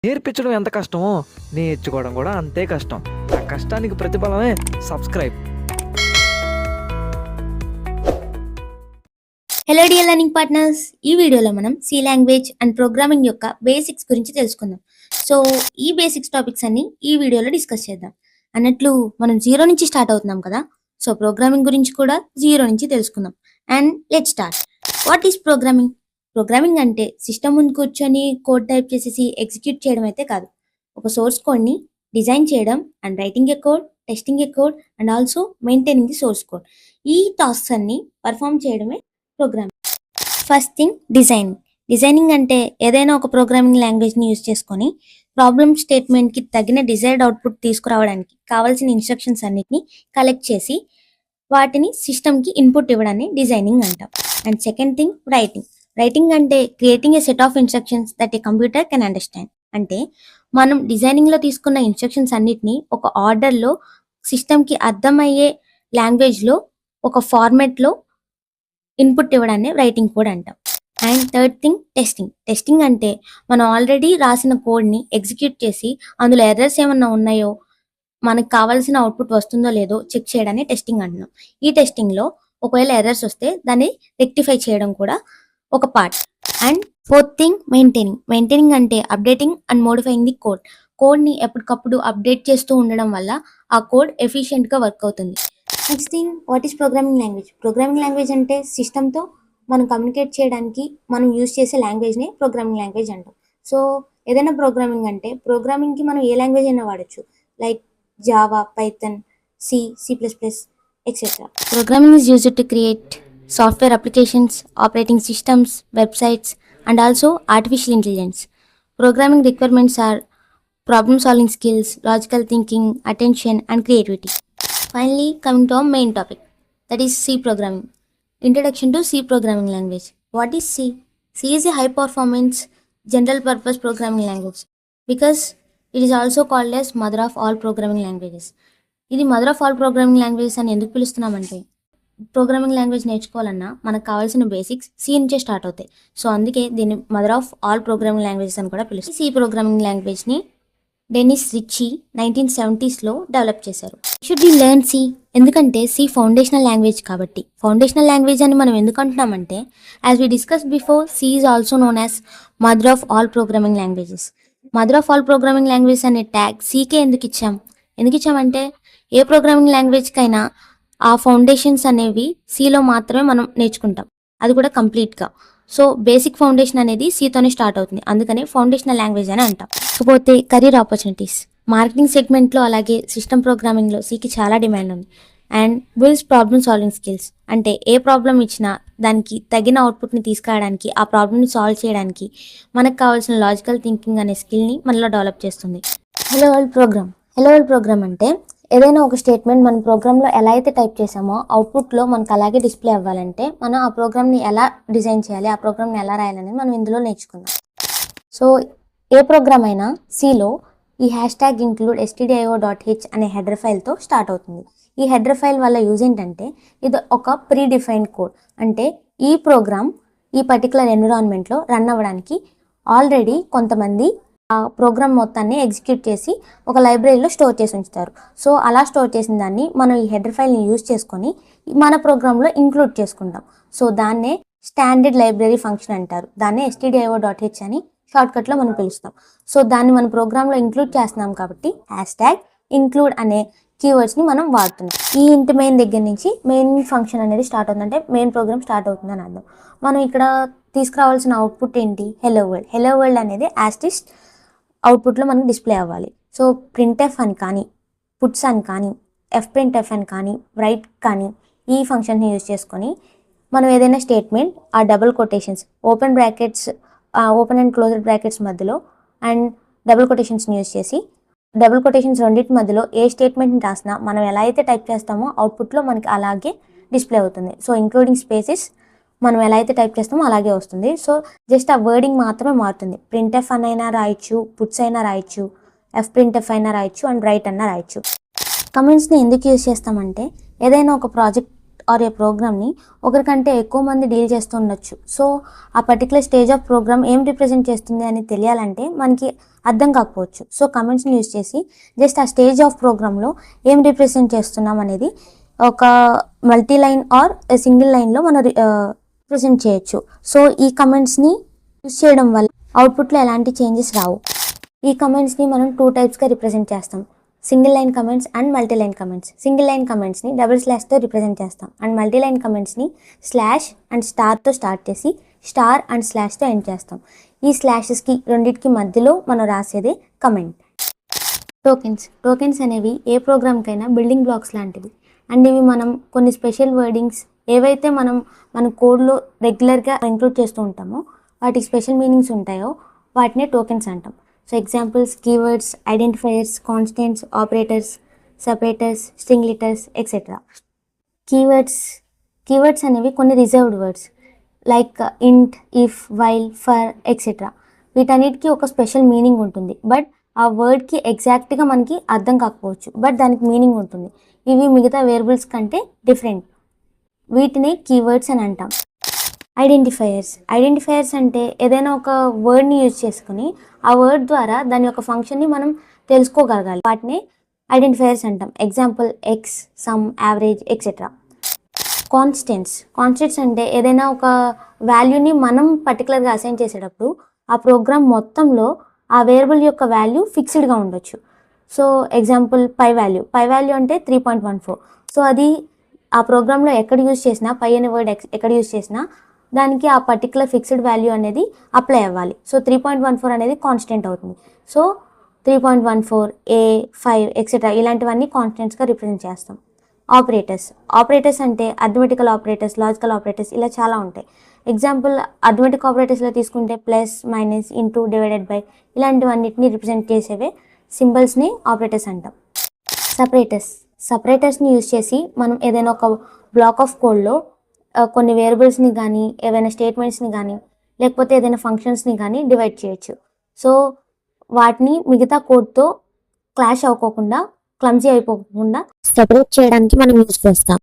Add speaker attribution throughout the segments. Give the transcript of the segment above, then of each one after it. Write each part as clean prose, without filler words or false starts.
Speaker 1: నేర్పించడం ఎంత కష్టమో నేర్చుకోవడం కూడా అంతే కష్టం. ఆ కష్టానికి ప్రతిఫలమే subscribe.
Speaker 2: Hello dear learning partners, ఈ వీడియోలో మనం సి లాంగ్వేజ్ అండ్ ప్రోగ్రామింగ్ యొక్క బేసిక్స్ గురించి తెలుసుకుందాం. సో ఈ బేసిక్స్ టాపిక్స్ అన్ని ఈ వీడియోలో డిస్కస్ చేద్దాం. అన్నట్లు మనం జీరో నుంచి స్టార్ట్ అవుతున్నాం కదా, సో ప్రోగ్రామింగ్ గురించి కూడా జీరో నుంచి తెలుసుకుందాం. And let start. What is programming? Programming అంటే సిస్టమ్ ముందు కూర్చొని కోడ్ టైప్ చేసేసి ఎగ్జిక్యూట్ చేయడం అయితే కాదు. ఒక సోర్స్ కోడ్ని డిజైన్ చేయడం and writing A code, testing A code and also maintaining the source code. ఈ టాస్క్స్ అన్ని పర్ఫామ్ చేయడమే programming. First thing designing. Designing అంటే ఏదైనా ఒక ప్రోగ్రామింగ్ లాంగ్వేజ్ని యూజ్ చేసుకొని ప్రాబ్లమ్ స్టేట్మెంట్కి తగిన డిజైర్డ్ అవుట్పుట్ తీసుకురావడానికి కావాల్సిన ఇన్స్ట్రక్షన్స్ అన్నిటిని కలెక్ట్ చేసి వాటిని సిస్టమ్కి ఇన్పుట్ ఇవ్వడాన్ని డిజైనింగ్ అంటాం. And second thing writing. Writing అంటే creating a set of instructions that a computer can understand. అంటే మనం డిజైనింగ్లో తీసుకున్న ఇన్స్ట్రక్షన్స్ అన్నిటిని ఒక ఆర్డర్లో సిస్టమ్కి అర్థమయ్యే లాంగ్వేజ్లో ఒక ఫార్మాట్లో ఇన్పుట్ ఇవ్వడాన్ని రైటింగ్ కోడ్ అంటాం. And third thing testing. Testing అంటే మనం ఆల్రెడీ రాసిన కోడ్ని ఎగ్జిక్యూట్ చేసి అందులో ఎర్రర్స్ ఏమన్నా ఉన్నాయో, మనకు కావాల్సిన అవుట్పుట్ వస్తుందో లేదో చెక్ చేయడాన్ని టెస్టింగ్ అంటున్నాం. ఈ టెస్టింగ్లో ఒకవేళ ఎర్రర్స్ వస్తే దాన్ని రెక్టిఫై చేయడం కూడా ఒక part. And fourth thing maintaining. Maintaining అంటే updating and modifying the code. కోడ్ని ఎప్పటికప్పుడు అప్డేట్ చేస్తూ ఉండడం వల్ల ఆ కోడ్ ఎఫిషియెంట్గా వర్క్ అవుతుంది. Next thing what is programming language? Programming language అంటే సిస్టమ్తో మనం కమ్యూనికేట్ చేయడానికి మనం యూజ్ చేసే లాంగ్వేజ్ని ప్రోగ్రామింగ్ లాంగ్వేజ్ అంటాం. సో ఏదైనా ప్రోగ్రామింగ్ అంటే ప్రోగ్రామింగ్కి మనం ఏ లాంగ్వేజ్ అయినా వాడచ్చు, like Java, Python, C++, etc. Programming is used to create software applications, operating systems, websites, and also artificial intelligence. Programming requirements are problem solving skills, logical thinking, attention, and creativity. Finally, coming to our main topic, that is C programming. Introduction to C programming language. What is C? C is a high performance general purpose programming language because it is also called as mother of all programming languages. ఇది mother of all programming languages అని ఎందుకు పిలుస్తున్నామంటే, programming language నేర్చుకోవాలన్నా మనకు కావాల్సిన basics C నుంచే start అవుతాయి. So అందుకే దీన్ని mother of all programming languages అని కూడా పిలుస్తారు. సి ప్రోగ్రామింగ్ లాంగ్వేజ్ని డెనిస్ రిచీ 1970s డెవలప్ చేశారు. Should we learn C? ఎందుకంటే సి ఫౌండేషనల్ లాంగ్వేజ్ కాబట్టి. ఫౌండేషనల్ లాంగ్వేజ్ అని మనం ఎందుకు అంటున్నామంటే, as we discuss before, C is also known as mother of all programming languages. Mother of all programming language అనే tag CK ఎందుకు ఇచ్చామంటే ఏ ప్రోగ్రామింగ్ లాంగ్వేజ్కైనా ఆ ఫౌండేషన్స్ అనేవి సిలో మాత్రమే మనం నేర్చుకుంటాం, అది కూడా కంప్లీట్గా. సో బేసిక్ ఫౌండేషన్ అనేది సితోనే స్టార్ట్ అవుతుంది, అందుకని ఫౌండేషనల్ లాంగ్వేజ్ అని అంటాం. ఇకపోతే కెరీర్ ఆపర్చునిటీస్. మార్కెటింగ్ సెగ్మెంట్లో అలాగే సిస్టమ్ ప్రోగ్రామింగ్లో సికి చాలా డిమాండ్ ఉంది. And builds problem solving skills. అంటే ఏ ప్రాబ్లం ఇచ్చినా దానికి తగిన అవుట్పుట్ని తీసుకురావడానికి, ఆ ప్రాబ్లమ్ని సాల్వ్ చేయడానికి మనకు కావాల్సిన లాజికల్ థింకింగ్ అనే స్కిల్ని మనలో డెవలప్ చేస్తుంది. Hello world program. Hello world program అంటే ఏదైనా ఒక స్టేట్మెంట్ మన ప్రోగ్రాంలో ఎలా అయితే టైప్ చేసామో అవుట్పుట్లో మనకు అలాగే డిస్ప్లే అవ్వాలంటే మనం ఆ ప్రోగ్రామ్ని ఎలా డిజైన్ చేయాలి, ఆ ప్రోగ్రామ్ని ఎలా రాయాలని మనం ఇందులో నేర్చుకుందాం. సో ఏ ప్రోగ్రామ్ అయినా సిలో ఈ #include stdio.h అనే హెడర్ ఫైల్తో స్టార్ట్ అవుతుంది. ఈ హెడర్ ఫైల్ వల్ల యూజ్ ఏంటంటే, ఇది ఒక ప్రీ డిఫైన్డ్ కోడ్. అంటే ఈ ప్రోగ్రామ్ ఈ పర్టికులర్ ఎన్విరాన్మెంట్లో రన్ అవ్వడానికి ఆల్రెడీ కొంతమంది ఆ ప్రోగ్రామ్ మొత్తాన్ని ఎగ్జిక్యూట్ చేసి ఒక లైబ్రరీలో స్టోర్ చేసి ఉంచుతారు. సో అలా స్టోర్ చేసిన దాన్ని మనం ఈ హెడర్ ఫైల్ని యూజ్ చేసుకొని మన ప్రోగ్రాంలో ఇంక్లూడ్ చేసుకుంటాం. సో దాన్నే స్టాండర్డ్ లైబ్రరీ ఫంక్షన్ అంటారు. దాన్నే stdio.h అని షార్ట్కట్లో మనం పిలుస్తాం. సో దాన్ని మన ప్రోగ్రాంలో ఇంక్లూడ్ చేస్తున్నాం కాబట్టి #include అనే కీవర్డ్స్ని మనం వాడుతున్నాం. ఈ ఇంటి మెయిన్ దగ్గర నుంచి మెయిన్ ఫంక్షన్ అనేది స్టార్ట్ అవుతుందంటే మెయిన్ ప్రోగ్రామ్ స్టార్ట్ అవుతుందని అర్థం. మనం ఇక్కడ తీసుకురావాల్సిన అవుట్పుట్ ఏంటి? Hello world. హెలో వరల్డ్ అనేది యాస్టిస్ అవుట్పుట్లో మనకు డిస్ప్లే అవ్వాలి. సో ప్రింట్ఎఫ్ అని కానీ, పుట్స్ అని కానీ, fprintf అని కానీ, రైట్ కానీ ఈ ఫంక్షన్ని యూజ్ చేసుకొని మనం ఏదైనా స్టేట్మెంట్ ఆ double quotations, open and closed brackets మధ్యలో అండ్ డబుల్ కొటేషన్స్ని యూజ్ చేసి, డబుల్ కొటేషన్స్ రెండింటి మధ్యలో ఏ స్టేట్మెంట్ని రాసినా మనం ఎలా అయితే టైప్ చేస్తామో అవుట్పుట్లో మనకి అలాగే డిస్ప్లే అవుతుంది. సో ఇంక్లూడింగ్ స్పేసెస్ మనం ఎలా అయితే టైప్ చేస్తామో అలాగే వస్తుంది. సో జస్ట్ ఆ వర్డింగ్ మాత్రమే మారుతుంది. ప్రింట్ఎఫ్ అయినా రాయొచ్చు, పుట్స్ అయినా రాయొచ్చు, fprintf అయినా రాయొచ్చు అండ్ రైట్ అన్నా రాయొచ్చు. కమెంట్స్ని ఎందుకు యూజ్ చేస్తామంటే, ఏదైనా ఒక ప్రాజెక్ట్ ఆర్ ఏ ప్రోగ్రామ్ని ఒకరికంటే ఎక్కువ మంది డీల్ చేస్తూ ఉండొచ్చు. సో ఆ పర్టికులర్ స్టేజ్ ఆఫ్ ప్రోగ్రామ్ ఏం రిప్రజెంట్ చేస్తుంది అని తెలియాలంటే మనకి అర్థం కాకపోవచ్చు. సో కమెంట్స్ని యూజ్ చేసి జస్ట్ ఆ స్టేజ్ ఆఫ్ ప్రోగ్రాంలో ఏం రిప్రజెంట్ చేస్తున్నాం అనేది ఒక మల్టీ లైన్ ఆర్ సింగిల్ లైన్లో మనం రిప్రజెంట్ చేయొచ్చు. సో ఈ కమెంట్స్ని యూజ్ చేయడం వల్ల అవుట్పుట్లో ఎలాంటి చేంజెస్ రావు. ఈ కమెంట్స్ని మనం 2 టైప్స్గా రిప్రజెంట్ చేస్తాం. Single line comments and multi line comments. Single line కమెంట్స్ని డబుల్ స్లాష్తో రిప్రజెంట్ చేస్తాం అండ్ మల్టీ లైన్ కమెంట్స్ని స్లాష్ అండ్ స్టార్తో స్టార్ట్ చేసి స్టార్ అండ్ స్లాష్తో ఎండ్ చేస్తాం. ఈ స్లాషెస్కి రెండింటికి మధ్యలో మనం రాసేదే కమెంట్. టోకెన్స్ అనేవి ఏ ప్రోగ్రామ్కైనా బిల్డింగ్ బ్లాక్స్ లాంటివి అండ్ ఇవి మనం కొన్ని స్పెషల్ వర్డింగ్స్ ఏవైతే మనం మన కోడ్లో రెగ్యులర్గా ఇంక్లూడ్ చేస్తూ ఉంటామో వాటికి స్పెషల్ మీనింగ్స్ ఉంటాయో వాటినే టోకెన్స్ అంటాం. So examples keywords, identifiers, constants, operators, separators, string litres etcetera. Keywords అనేవి కొన్ని రిజర్వ్డ్ వర్డ్స్ లైక్ ఇంట్, ఇఫ్, వైల్, ఫర్ ఎక్సెట్రా. వీటన్నిటికీ ఒక స్పెషల్ మీనింగ్ ఉంటుంది. బట్ ఆ వర్డ్కి ఎగ్జాక్ట్గా మనకి అర్థం కాకపోవచ్చు, బట్ దానికి మీనింగ్ ఉంటుంది. ఇవి మిగతా వేరియబుల్స్ కంటే డిఫరెంట్. వీటిని కీవర్డ్స్ అని అంటాం. ఐడెంటిఫైయర్స్ అంటే ఏదైనా ఒక వర్డ్ని యూజ్ చేసుకుని ఆ వర్డ్ ద్వారా దాని యొక్క ఫంక్షన్ని మనం తెలుసుకోగలగాలి. వాటిని ఐడెంటిఫైయర్స్ అంటాం. Example X, some, average etcetera. Constants అంటే ఏదైనా ఒక వాల్యూని మనం పర్టికులర్గా అసైన్ చేసేటప్పుడు ఆ ప్రోగ్రామ్ మొత్తంలో ఆ వేరియబుల్ యొక్క వాల్యూ ఫిక్స్డ్గా ఉండొచ్చు. సో ఎగ్జాంపుల్ పై వాల్యూ అంటే 3.14. సో అది ఆ ప్రోగ్రాంలో ఎక్కడ యూజ్ చేసినా పై అనే వర్డ్ ఎక్కడ యూజ్ చేసినా దానికి ఆ పర్టికులర్ ఫిక్స్డ్ వాల్యూ అనేది అప్లై అవ్వాలి. సో 3.14 అనేది కాన్స్టెంట్ అవుతుంది. సో 3.14, A, 5 ఎక్సెట్రా ఇలాంటివన్నీ కాన్స్టెంట్స్గా రిప్రజెంట్ చేస్తాం. ఆపరేటర్స్ అంటే అర్థమెటికల్ ఆపరేటర్స్, లాజికల్ ఆపరేటర్స్ ఇలా చాలా ఉంటాయి. ఎగ్జాంపుల్ అర్థమెటిక్ ఆపరేటర్స్లో తీసుకుంటే plus, minus, into, divided by ఇలాంటివన్నిటిని రిప్రజెంట్ చేసేవే సింబల్స్ని ఆపరేటర్స్ అంటాం. సపరేటర్స్ని యూజ్ చేసి మనం ఏదైనా ఒక బ్లాక్ ఆఫ్ కోడ్లో కొన్ని వేరియబుల్స్ని కానీ ఏవైనా స్టేట్మెంట్స్ని కానీ లేకపోతే ఏదైనా ఫంక్షన్స్ని కానీ డివైడ్ చేయొచ్చు. సో వాటిని మిగతా కోడ్తో క్లాష్ అవ్వకోకుండా, క్లమ్జీ అయిపోకుండా సెపరేట్ చేయడానికి మనం యూజ్ చేస్తాం.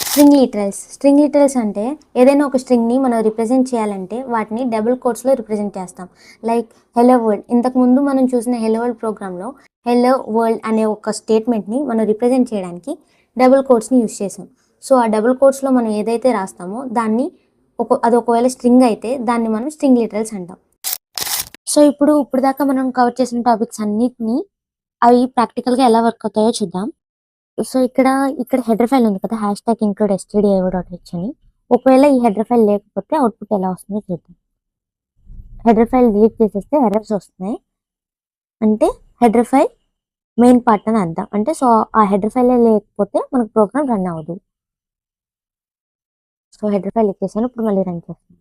Speaker 2: స్ట్రింగ్ లిటరల్స్ అంటే ఏదైనా ఒక స్ట్రింగ్ని మనం రిప్రజెంట్ చేయాలంటే వాటిని డబుల్ కోట్స్లో రిప్రజెంట్ చేస్తాం. Like hello world. ఇంతకుముందు మనం చూసిన హెలో వరల్డ్ ప్రోగ్రాంలో హెలో వరల్డ్ అనే ఒక స్టేట్మెంట్ని మనం రిప్రజెంట్ చేయడానికి డబుల్ కోట్స్ని యూజ్ చేసాం. సో ఆ డబుల్ కోట్స్లో మనం ఏదైతే రాస్తామో దాన్ని అది ఒకవేళ స్ట్రింగ్ అయితే దాన్ని మనం స్ట్రింగ్ లిటరల్స్ అంటాం. సో ఇప్పుడు దాకా మనం కవర్ చేసిన టాపిక్స్ అన్నిటిని అవి ప్రాక్టికల్గా ఎలా వర్క్ అవుతాయో చూద్దాం. సో ఇక్కడ హెడర్ ఫైల్ ఉంది కదా, #include stdio.h అని. ఒకవేళ ఈ హెడర్ ఫైల్ లేకపోతే అవుట్పుట్ ఎలా వస్తుందో చూద్దాం. హెడర్ ఫైల్ డిలీట్ చేసేస్తే ఎర్రర్స్ వస్తున్నాయి అంటే హెడర్ ఫైల్ మెయిన్ పార్ట్ అని అర్థం. అంటే సో ఆ హెడర్ ఫైల్ లేకపోతే మనకు ప్రోగ్రామ్ రన్ అవ్వదు. సో హెడర్ ఫైల్ ఇచ్చేసాను. ఇప్పుడు మళ్ళీ రన్ చేస్తాను.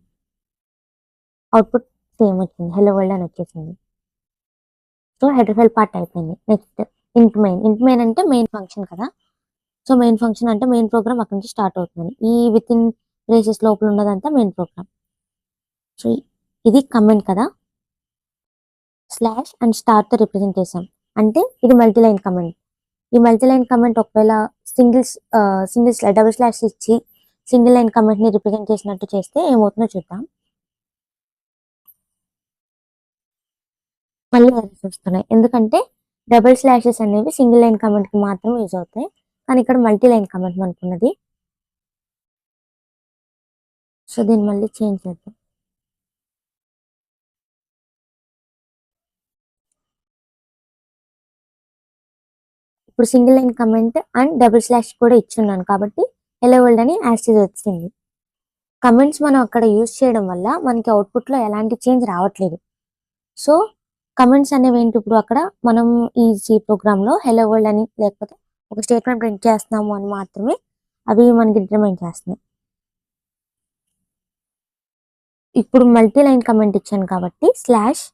Speaker 2: అవుట్పుట్ సేమ్ వచ్చింది, హెలో వరల్డ్ అని వచ్చేసింది. సో హెడర్ ఫైల్ పార్ట్ అయిపోయింది. నెక్స్ట్ ఇంట్ మెయిన్ అంటే మెయిన్ ఫంక్షన్ కదా. సో మెయిన్ ఫంక్షన్ అంటే మెయిన్ ప్రోగ్రామ్ అక్కడి నుంచి స్టార్ట్ అవుతుంది. ఈ విత్ ఇన్ బ్రేసెస్ లోపల ఉన్నదంతా మెయిన్ ప్రోగ్రామ్. సో ఇది కమెంట్ కదా, స్లాష్ అండ్ స్టార్తో రిప్రజెంట్ చేసాం. అంటే ఇది మల్టీలైన్ కమెంట్. ఈ మల్టీలైన్ కమెంట్ ఒకవేళ డబుల్ స్లాష్ ఇచ్చి సింగిల్ లైన్ కమెంట్ని రిప్రజెంట్ చేసినట్టు చేస్తే ఏమవుతుందో చూద్దాం. మళ్ళీ ఎర్రర్స్ వస్తున్నాయి ఎందుకంటే డబుల్ స్లాషెస్ అనేవి సింగిల్ లైన్ కమెంట్కి మాత్రం యూజ్ అవుతాయి, కానీ ఇక్కడ మల్టీ లైన్ కమెంట్ అనుకున్నది. సో దీన్ని మళ్ళీ చేంజ్ చేద్దాం. ఇప్పుడు single line comment and double slash కూడా ఇచ్చున్నాను కాబట్టి హెలో వరల్డ్ అని యాస్టీజ్ వచ్చింది. కమెంట్స్ మనం అక్కడ యూజ్ చేయడం వల్ల మనకి అవుట్పుట్లో ఎలాంటి చేంజ్ రావట్లేదు. సో కమెంట్స్ అనేవి ఏంటి, ఇప్పుడు అక్కడ మనం ఈ సి ప్రోగ్రామ్లో హెలో వరల్డ్ అని లేకపోతే ఒక స్టేట్మెంట్ ప్రింట్ చేస్తున్నాము అని మాత్రమే అవి మనకి డిటర్మైన్ చేస్తున్నాయి. ఇప్పుడు మల్టీ లైన్ కమెంట్ ఇచ్చాను కాబట్టి స్లాష్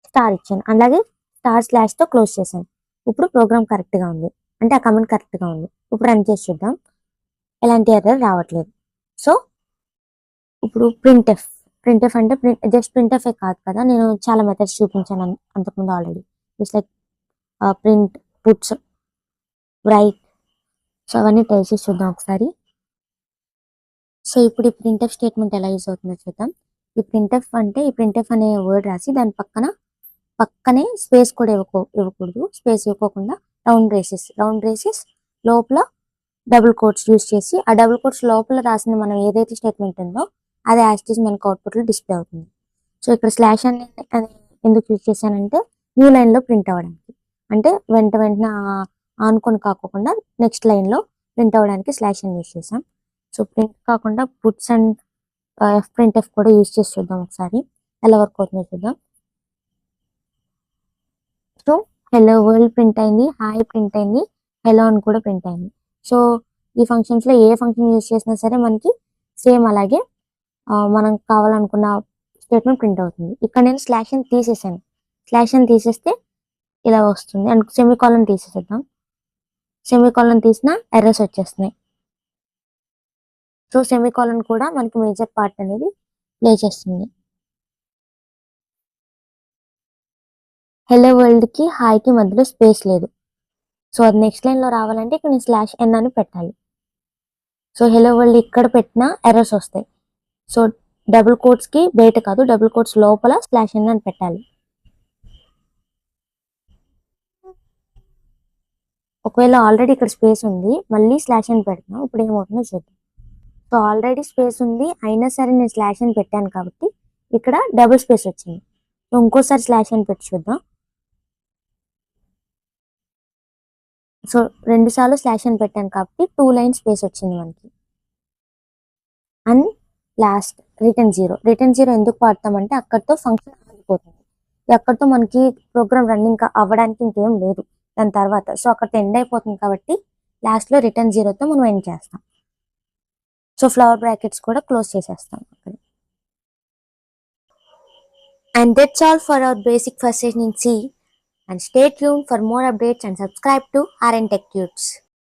Speaker 2: స్టార్ ఇచ్చాను, అలాగే స్టార్ స్లాష్తో క్లోజ్ చేశాను. ఇప్పుడు ప్రోగ్రామ్ కరెక్ట్గా ఉంది, అంటే ఆ కమెంట్ కరెక్ట్గా ఉంది. ఇప్పుడు రన్ చేసి చూద్దాం, ఎలాంటి ఎర్రర్ రావట్లేదు. సో ఇప్పుడు ప్రింట్ఎఫ్ అంటే జస్ట్ ప్రింట్ఎఫ్ కాదు కదా, నేను చాలా మెథడ్స్ చూపించాను అంతకుముందు already. Just like print, puts, right. So అవన్నీ ట్రై చేసి చూద్దాం ఒకసారి. సో ఇప్పుడు ఈ ప్రింట్ఎఫ్ స్టేట్మెంట్ ఎలా యూజ్ అవుతుందో చూద్దాం. ఈ ప్రింట్ఎఫ్ అంటే ఈ ప్రింట్ఎఫ్ అనే వర్డ్ రాసి దాని పక్కనే స్పేస్ కూడా ఇవ్వకూడదు. స్పేస్ ఇవ్వకుండా రౌండ్ రేసెస్ లోపల డబుల్ కోట్స్ యూస్ చేసి ఆ డబుల్ కోట్స్ లోపల రాసిన మనం ఏదైతే స్టేట్మెంట్ ఉందో అది యాస్టీస్ మనకు అవుట్పుట్లో డిస్ప్లే అవుతుంది. సో ఇక్కడ స్లాష్ అని ఎందుకు యూజ్ చేశానంటే న్యూ లైన్లో ప్రింట్ అవ్వడానికి, అంటే వెంటనే ఆనుకొని కాకుండా నెక్స్ట్ లైన్లో ప్రింట్ అవ్వడానికి స్లాష్ అని యూజ్ చేసాం. సో ప్రింట్ కాకుండా పుట్స్ అండ్ ప్రింట్ఎఫ్ కూడా యూజ్ చేసి చూద్దాం ఒకసారి ఎలా వర్క్ అవుతుందో చూద్దాం. సో హెలో వరల్డ్ ప్రింట్ అయింది, హాయ్ ప్రింట్ అయింది, హెలో అని కూడా ప్రింట్ అయింది. సో ఈ ఫంక్షన్స్లో ఏ ఫంక్షన్ యూజ్ చేసినా సరే మనకి సేమ్ అలాగే మనం కావాలనుకున్న స్టేట్మెంట్ ప్రింట్ అవుతుంది. ఇక్కడ నేను స్లాష్ అని తీసేసాను. స్లాష్ అని తీసేస్తే ఇలా వస్తుంది. అండ్ సెమీకాలన్ తీసేసేద్దాం. సెమీకాలన్ తీసినా ఎర్రర్స్ వచ్చేస్తున్నాయి. సో సెమీకాలన్ కూడా మనకి మేజర్ పార్ట్ అనేది ప్లే చేస్తుంది. హెలో వరల్డ్కి హాయ్కి మధ్యలో స్పేస్ లేదు. సో అది నెక్స్ట్ లైన్లో రావాలంటే ఇక్కడ నేను స్లాష్ ఎన్ అని పెట్టాలి. సో హెలో వరల్డ్ ఇక్కడ పెట్టినా ఎర్రర్స్ వస్తాయి. సో డబుల్ కోట్స్కి బయట కాదు, డబుల్ కోట్స్ లోపల స్లాష్ ఎన్ అని పెట్టాలి. ఒకవేళ ఆల్రెడీ ఇక్కడ స్పేస్ ఉంది, మళ్ళీ స్లాష్ అని పెడుతున్నాం, ఇప్పుడు ఏమవుతుందో చూద్దాం. సో ఆల్రెడీ స్పేస్ ఉంది అయినా సరే నేను స్లాష్ అని పెట్టాను కాబట్టి ఇక్కడ డబుల్ స్పేస్ వచ్చింది. సో ఇంకోసారి స్లాష్ అని పెట్టి చూద్దాం. సో 2 సార్లు స్లాష్ అని పెట్టాను కాబట్టి 2 లైన్ స్పేస్ వచ్చింది మనకి. And last return 0. రిటర్న్ 0 ఎందుకు వాడతామంటే అక్కడితో ఫంక్షన్ ఆగిపోతుంది. అక్కడితో మనకి ప్రోగ్రామ్ రన్నింగ్ అవ్వడానికి ఇంకేం లేదు దాని తర్వాత. సో అక్కడితో ఎండ్ అయిపోతుంది కాబట్టి లాస్ట్లో రిటర్న్ 0తో మనం ఎండ్ చేస్తాం. సో ఫ్లవర్ బ్రాకెట్స్ కూడా క్లోజ్ చేసేస్తాం అక్కడ. And that's all for our basic first session in C. And stay tuned for more updates and subscribe to RN Tech Tuts.